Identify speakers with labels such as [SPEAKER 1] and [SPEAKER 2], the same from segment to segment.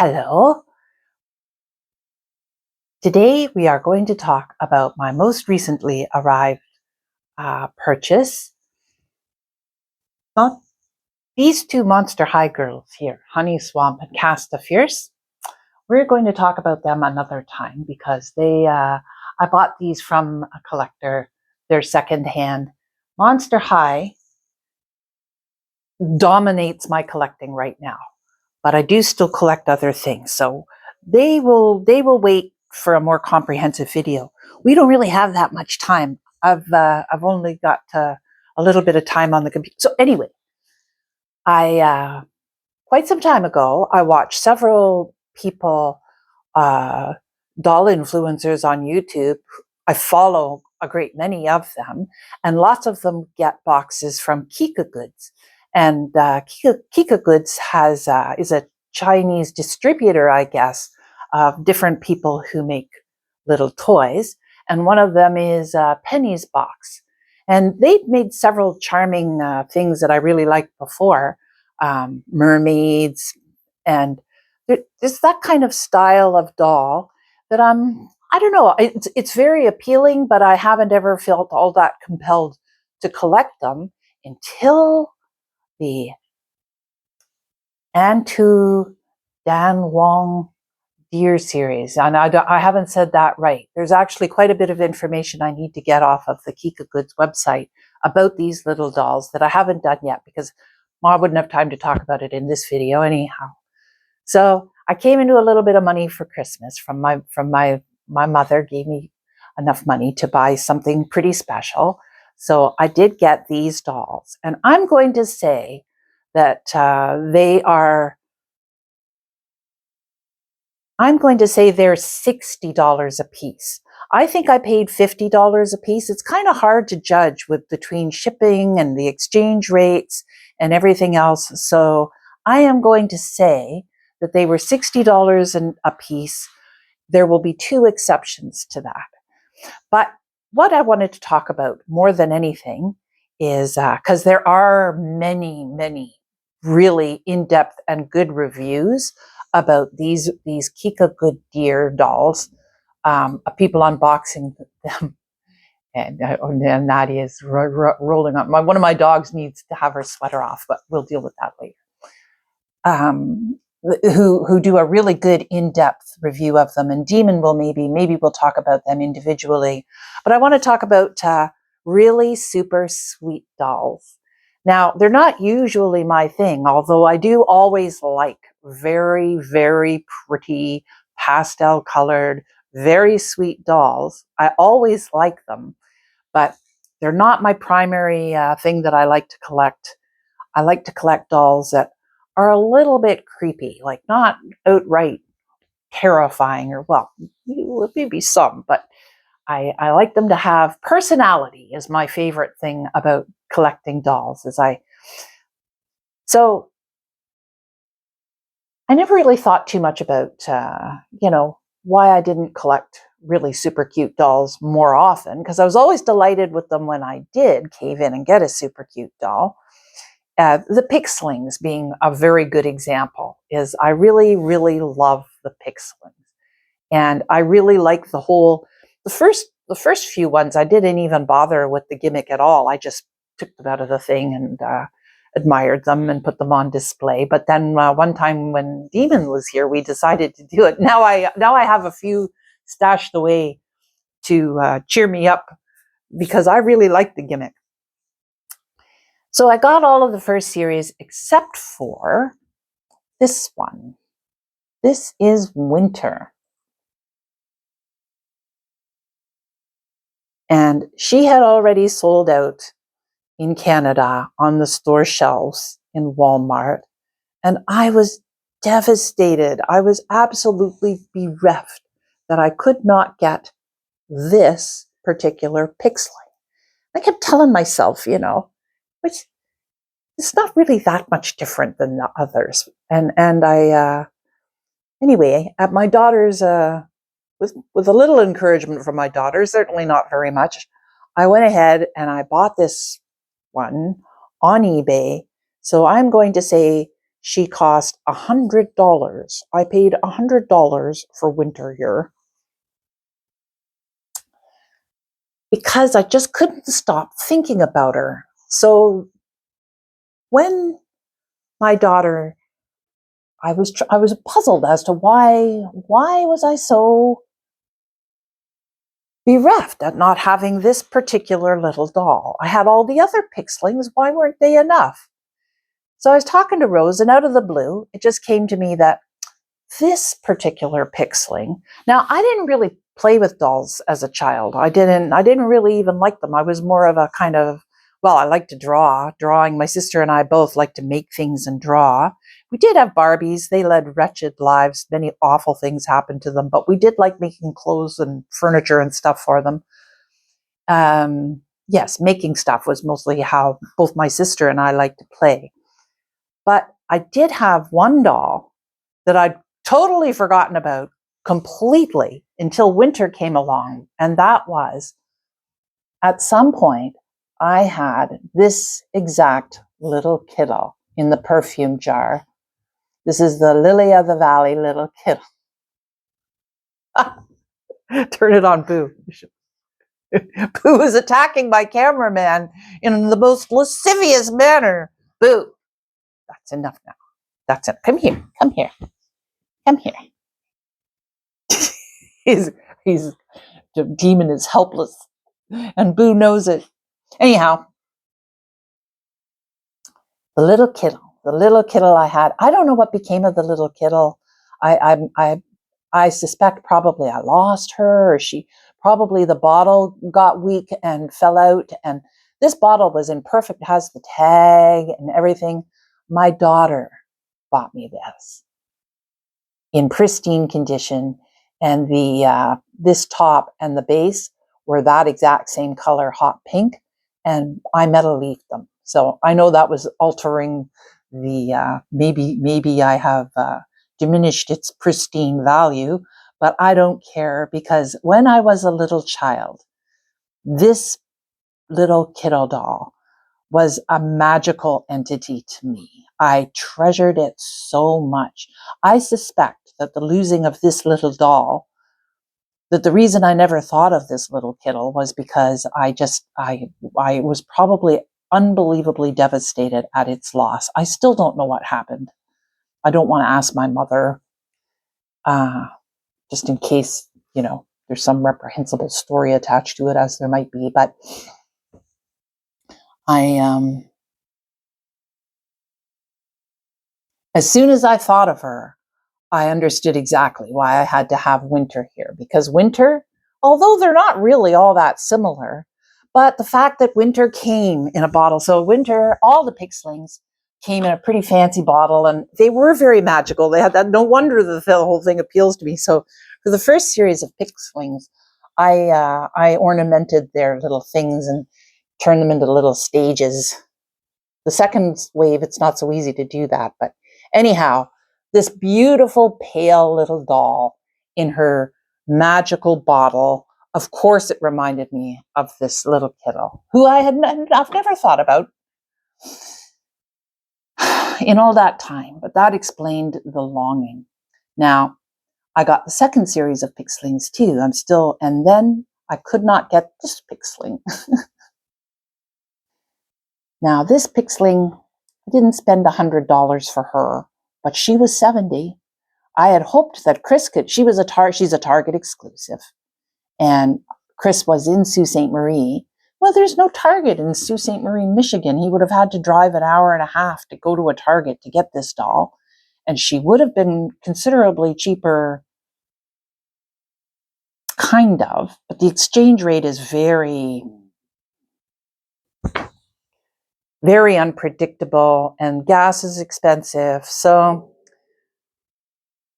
[SPEAKER 1] Hello. Today we are going to talk about my most recently arrived purchase. Not these two Monster High girls here, Honey Swamp and Casta Fierce. We're going to talk about them another time because I bought these from a collector. They're secondhand. Monster High dominates my collecting right now, but I do still collect other things. So they will wait for a more comprehensive video. We don't really have that much time. I've only got a little bit of time on the computer. So anyway, I quite some time ago I watched several people, doll influencers on YouTube. I follow a great many of them, and lots of them get boxes from Kika Goods. And Kika Goods is a Chinese distributor, I guess, of different people who make little toys. And one of them is Penny's Box. And they've made several charming things that I really liked before, mermaids, and there's that kind of style of doll that I don't know, it's very appealing, but I haven't ever felt all that compelled to collect them until the Antu Dan Wong Deer series. And I haven't said that right. There's actually quite a bit of information I need to get off of the Kika Goods website about these little dolls that I haven't done yet because I wouldn't have time to talk about it in this video anyhow. So I came into a little bit of money for Christmas from my mother gave me enough money to buy something pretty special. So I did get these dolls, and I'm going to say that they're $60 a piece. I think I paid $50 a piece. It's kind of hard to judge between shipping and the exchange rates and everything else. So I am going to say that they were $60 a piece. There will be two exceptions to that. But what I wanted to talk about more than anything is because there are many, many really in-depth and good reviews about these Kika Good Deer dolls, people unboxing them. And Nadia is rolling on. One of my dogs needs to have her sweater off, but we'll deal with that later. Who do a really good in-depth review of them, and Demon will maybe we'll talk about them individually, but I want to talk about really super sweet dolls. Now, they're not usually my thing, although I do always like very, very pretty pastel colored, very sweet dolls. I always like them, but they're not my primary thing that I like to collect. I like to collect dolls that are a little bit creepy, like not outright terrifying, or well, maybe some, but I like them to have personality. Is my favorite thing about collecting dolls. So I never really thought too much about why I didn't collect really super cute dolls more often, because I was always delighted with them when I did cave in and get a super cute doll. The Pixlings being a very good example. Is I really, really love the Pixlings. And I really like the first few ones. I didn't even bother with the gimmick at all. I just took them out of the thing and admired them and put them on display. But then one time when Demon was here, we decided to do it. Now I have a few stashed away to cheer me up because I really like the gimmick. So I got all of the first series except for this one. This is Winter. And she had already sold out in Canada on the store shelves in Walmart. And I was devastated. I was absolutely bereft that I could not get this particular Pixling. I kept telling myself, which it's not really that much different than the others. And I, anyway, at my daughter's, with a little encouragement from my daughter, certainly not very much, I went ahead and I bought this one on eBay. So I'm going to say she cost $100. I paid $100 for Winter here because I just couldn't stop thinking about her. So when my daughter, I was puzzled as to why was I so bereft at not having this particular little doll. I had all the other Pixlings. Why weren't they enough? So I was talking to Rose, and out of the blue, it just came to me that this particular Pixling. Now, I didn't really play with dolls as a child. I didn't really even like them. I was more of a kind of, well, I like to drawing. My sister and I both like to make things and draw. We did have Barbies. They led wretched lives. Many awful things happened to them, but we did like making clothes and furniture and stuff for them. Yes, making stuff was mostly how both my sister and I liked to play. But I did have one doll that I'd totally forgotten about completely until Winter came along. And that was, at some point, I had this exact little kiddo in the perfume jar. This is the Lily of the Valley little kiddo. Turn it on, Boo. Boo is attacking my cameraman in the most lascivious manner. Boo. That's enough now. That's it. Come here. Come here. Come here. he's the demon is helpless, and Boo knows it. Anyhow, the little kiddo I had. I don't know what became of the little kiddo. I suspect probably I lost her, or she probably the bottle got weak and fell out. And this bottle was in perfect, has the tag and everything. My daughter bought me this in pristine condition, and the this top and the base were that exact same color, hot pink, and I metal leafed them. So I know that was altering the maybe I have diminished its pristine value, but I don't care, because when I was a little child, this little kiddo doll was a magical entity to me. I treasured it so much. I suspect that the losing of this little doll, that the reason I never thought of this little kiddo was because I was probably unbelievably devastated at its loss. I still don't know what happened. I don't want to ask my mother, just in case, there's some reprehensible story attached to it, as there might be. But as soon as I thought of her, I understood exactly why I had to have Winter here. Because Winter, although they're not really all that similar, but the fact that Winter came in a bottle, so Winter, all the Pixlings came in a pretty fancy bottle, and they were very magical. They had that. No wonder the whole thing appeals to me. So for the first series of Pixlings, I ornamented their little things and turned them into little stages. The second wave, it's not so easy to do that. But anyhow, this beautiful pale little doll in her magical bottle, of course it reminded me of this little kiddo who I've never thought about in all that time, but that explained the longing. Now, I got the second series of Pixlings too. And then I could not get this Pixling. Now, this Pixling, I didn't spend $100 for her, but she was 70. I had hoped that Chris could, she's a Target exclusive, and Chris was in Sault Ste. Marie. Well, there's no Target in Sault Ste. Marie, Michigan. He would have had to drive an hour and a half to go to a Target to get this doll, and she would have been considerably cheaper, kind of, but the exchange rate is very, very unpredictable, and gas is expensive. So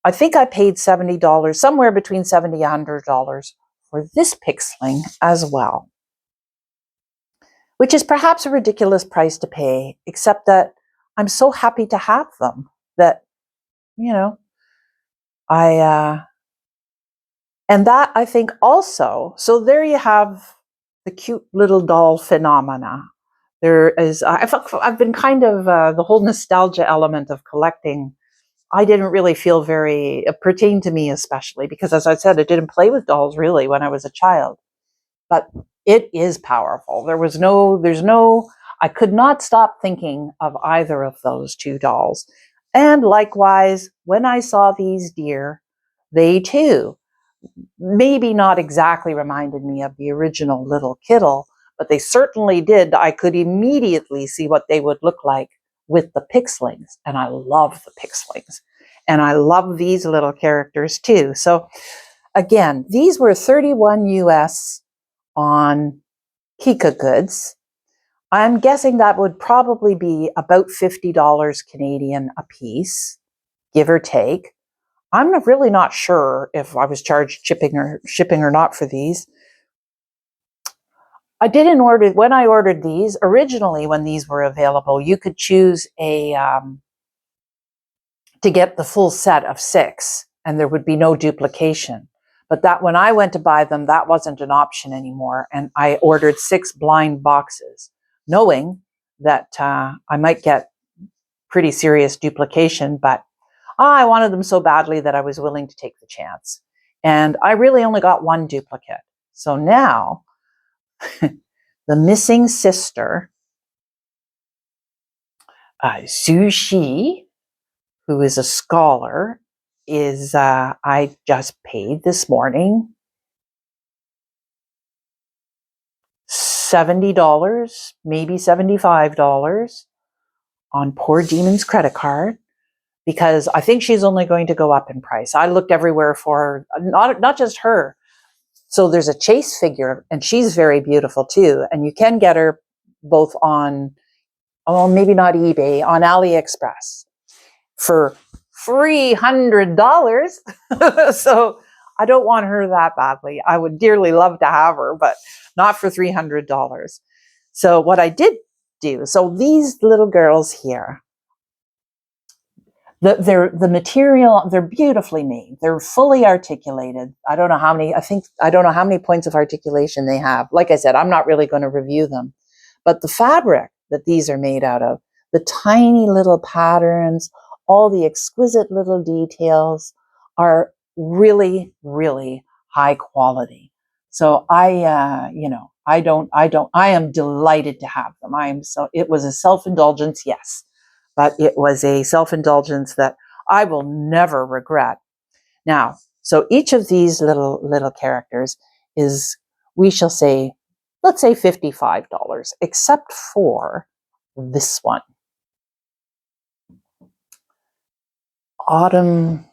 [SPEAKER 1] I think I paid $70, somewhere between $70 and $100 for this Pixling as well, which is perhaps a ridiculous price to pay, except that I'm so happy to have them that, and that I think also, so there you have the cute little doll phenomena. I've been kind of, the whole nostalgia element of collecting, I didn't really feel very, it pertained to me especially, because as I said, I didn't play with dolls really when I was a child. But it is powerful. I could not stop thinking of either of those two dolls. And likewise, when I saw these deer, they too, maybe not exactly reminded me of the original Little Kittle, but they certainly did. I could immediately see what they would look like with the Pixlings, and I love the Pixlings. And I love these little characters too. So again, these were 31 US on Kika Goods. I'm guessing that would probably be about $50 Canadian a piece, give or take. I'm really not sure if I was charged shipping or not for these. When I ordered these, originally when these were available, you could choose to get the full set of 6, and there would be no duplication. But that when I went to buy them, that wasn't an option anymore. And I ordered 6 blind boxes, knowing that I might get pretty serious duplication, but I wanted them so badly that I was willing to take the chance. And I really only got 1 duplicate. So now, the missing sister, Sushi, who is a scholar, is I just paid this morning $70, maybe $75 on Poor Demon's credit card, because I think she's only going to go up in price. I looked everywhere for not just her. So there's a chase figure, and she's very beautiful too. And you can get her both on, oh, maybe not eBay, on AliExpress for $300. So I don't want her that badly. I would dearly love to have her, but not for $300. So what I did do, so these little girls here, the material, they're beautifully made. They're fully articulated. I don't know how many points of articulation they have. Like I said, I'm not really going to review them. But the fabric that these are made out of, the tiny little patterns, all the exquisite little details are really, really high quality. So I am delighted to have them. It was a self-indulgence, yes, but it was a self-indulgence that I will never regret. Now, so each of these little characters is, we shall say, let's say $55, except for this one. Autumn.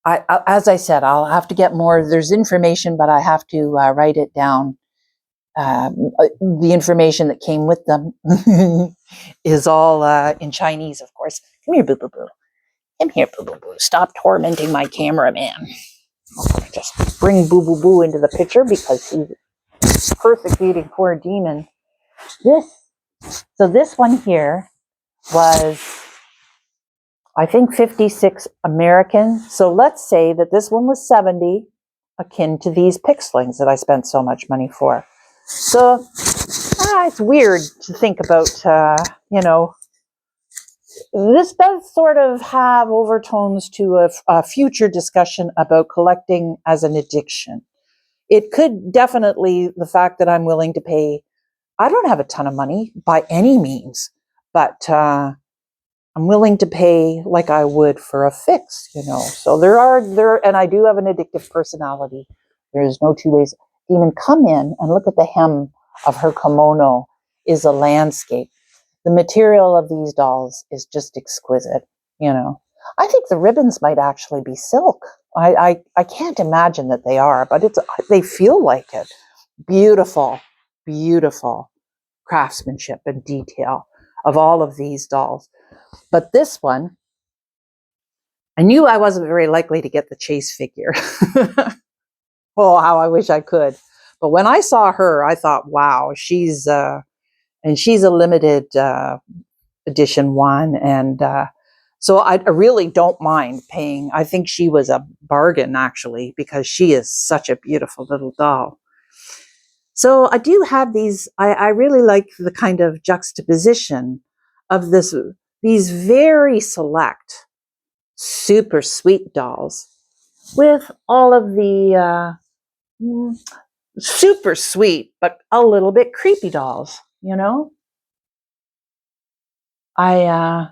[SPEAKER 1] As I said, I'll have to get more. There's information, but I have to write it down. The information that came with them is all in Chinese, of course. Come here, boo boo boo. Come here, boo boo boo. Stop tormenting my cameraman. I'll just bring boo boo boo into the picture because he's persecuting Poor Demon. This one here was, I think, 56 American. So let's say that this one was 70, akin to these Pixlings that I spent so much money for. So it's weird to think about, this does sort of have overtones to a future discussion about collecting as an addiction. It could definitely, the fact that I'm willing to pay, I don't have a ton of money by any means, but I'm willing to pay like I would for a fix, So and I do have an addictive personality. There's no two ways. Demon, come in and look at the hem of her kimono is a landscape. The material of these dolls is just exquisite, I think the ribbons might actually be silk. I can't imagine that they are, but they feel like it. Beautiful, beautiful craftsmanship and detail of all of these dolls. But this one, I knew I wasn't very likely to get the chase figure. Oh, how I wish I could. But when I saw her, I thought, wow, she's a limited edition one. And so I really don't mind paying. I think she was a bargain, actually, because she is such a beautiful little doll. So I do have these, I really like the kind of juxtaposition of these very select, super sweet dolls with all of the super sweet, but a little bit creepy dolls, you know? I,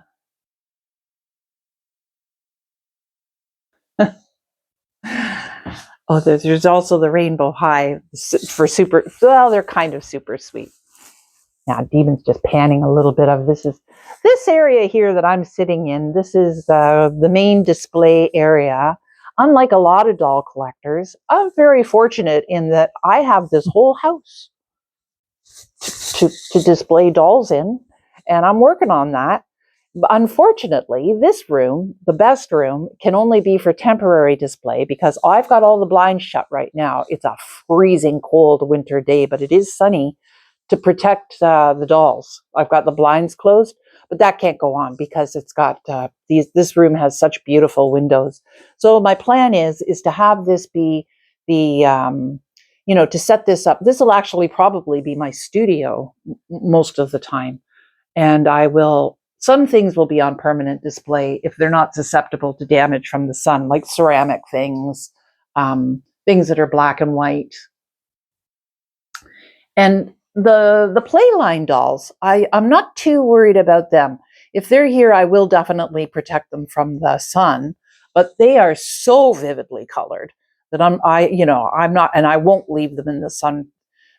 [SPEAKER 1] oh, there's also the Rainbow High for super, well, they're kind of super sweet. Now, Demon's just panning a little bit of this area here that I'm sitting in. This is the main display area. Unlike a lot of doll collectors, I'm very fortunate in that I have this whole house to display dolls in, and I'm working on that. But unfortunately, this room, the best room, can only be for temporary display because I've got all the blinds shut right now. It's a freezing cold winter day, but it is sunny to protect the dolls. I've got the blinds closed, but that can't go on because it's got this room has such beautiful windows. So my plan is to have this be the to set this up. This will actually probably be my studio most of the time, and some things will be on permanent display if they're not susceptible to damage from the sun, like ceramic things, things that are black and white. And the Playline dolls, I'm not too worried about them. If they're here, I will definitely protect them from the sun, but they are so vividly colored that I'm not, and I won't leave them in the sun.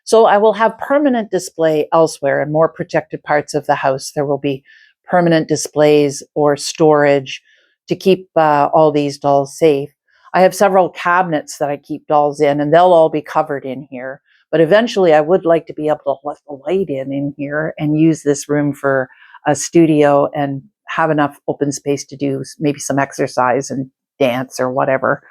[SPEAKER 1] So I will have permanent display elsewhere in more protected parts of the house. There will be permanent displays or storage to keep all these dolls safe. I have several cabinets that I keep dolls in, and they'll all be covered in here. But eventually I would like to be able to let the light in here and use this room for a studio and have enough open space to do maybe some exercise and dance or whatever.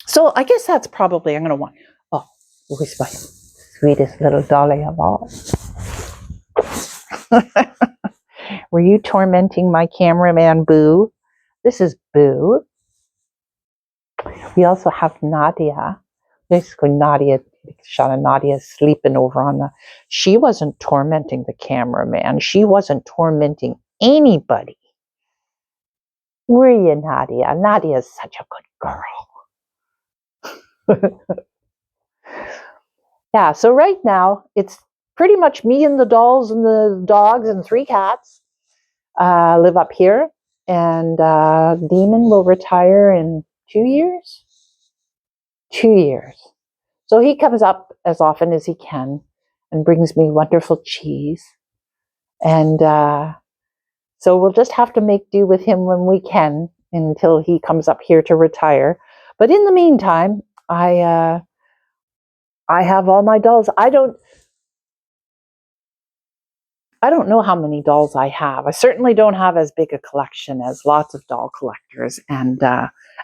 [SPEAKER 1] So I guess that's probably, I'm going to want, oh, who's my sweetest little dolly of all? Were you tormenting my cameraman, Boo? This is Boo. We also have Nadia. Let's go, Nadia. Shot of Nadia sleeping over on the. She wasn't tormenting the cameraman. She wasn't tormenting anybody. Were you, Nadia? Nadia is such a good girl. Yeah, so right now it's pretty much me and the dolls and the dogs and 3 cats live up here. And Demon will retire in 2 years. 2 years. So he comes up as often as he can and brings me wonderful cheese. And so we'll just have to make do with him when we can until he comes up here to retire. But in the meantime, I have all my dolls. I don't know how many dolls I have. I certainly don't have as big a collection as lots of doll collectors. And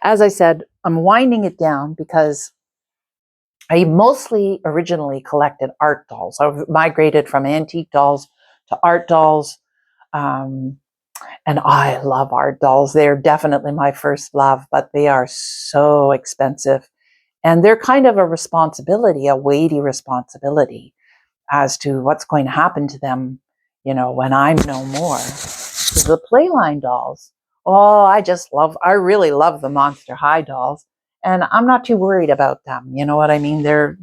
[SPEAKER 1] as I said, I'm winding it down because I mostly originally collected art dolls. I've migrated from antique dolls to art dolls. And I love art dolls. They're definitely my first love, but they are so expensive. And they're kind of a responsibility, a weighty responsibility as to what's going to happen to them, when I'm no more. The Playline dolls, oh, I really love the Monster High dolls. And I'm not too worried about them. You know what I mean? They're